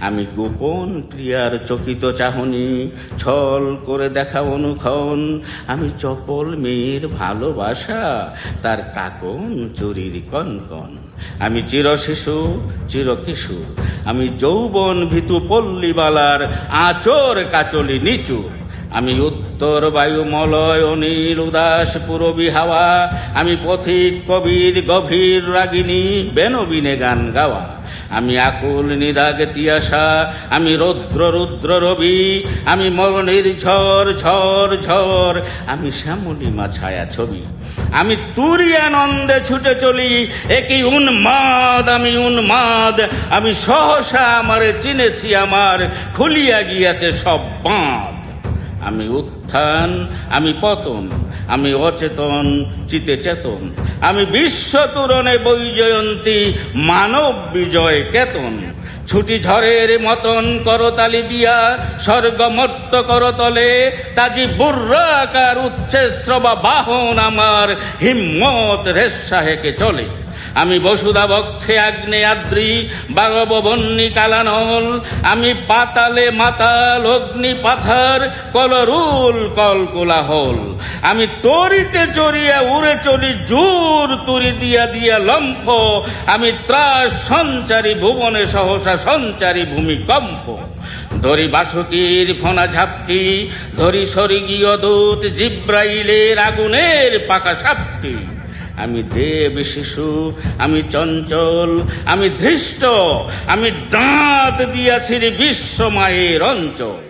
আমি গোপন প্রিয়ার চকিত চাহনি, ছল করে দেখা অনুক্ষণ। আমি চপল মেয়ের ভালোবাসা, তার কাকন চুরির কনকন। আমি চিরশিশু চিরকিশোর, আমি যৌবন ভীতু পল্লীবালার আচর কাচলি নিচুর। আমি উত্তর বায়ু মলয় অনিল উদাস পুরবী হাওয়া। আমি পথিক কবির গভীর রাগিনী বেনবিনে গান গাওয়া। আমি আকুল নিদাগ তিয়াসা, আমি রৌদ্র রুদ্র রবি। আমি মরণের ঝড় ঝড় ঝড়, আমি শ্যামলিমা ছায়া ছবি। আমি তুরিয়ানন্দে ছুটে চলি, একই উন্মাদ আমি উন্মাদ। আমি সহসা আমারে চিনেছি, আমার খুলিয়া গিয়াছে সব বাঁধ। আমি উত্থান আমি পতন, আমি অচেতন চিতে চেতন। আমি বিশ্ব তুরণে বৈজয়ন্তী মানব বিজয় কেতন। ছুটি ঝড়ের মতন করতালি দিয়া স্বর্গমর্ত করতলে। তাজি বুর্রাকার উচ্ছেশ্রবা বাহন আমার হিম্মত রেশাহেকে চলে। আমি বসুধা বক্ষে আগ্নেয়াদ্রি বাগব বন্যী কালানল। আমি পাতালে মাতাল অগ্নি পাথার কলরুল কলকোলাহল। আমি তরিতে চড়িয়া উড়ে চলি জোর তুরি দিয়া দিয়া লম্ফ। আমি ত্রাস সঞ্চারী ভুবনে সহসা সঞ্চারী ভূমিকম্প। ধরি বাসুকীর ফনা ঝাপটি, ধরি স্বর্গীয় দূত জিব্রাইলের আগুনের পাকা সাপটি। আমি দেব শিশু আমি চঞ্চল আমি ধৃষ্ট, আমি দাঁত দিয়াছি বিশ্ব মায়ের অঞ্চল।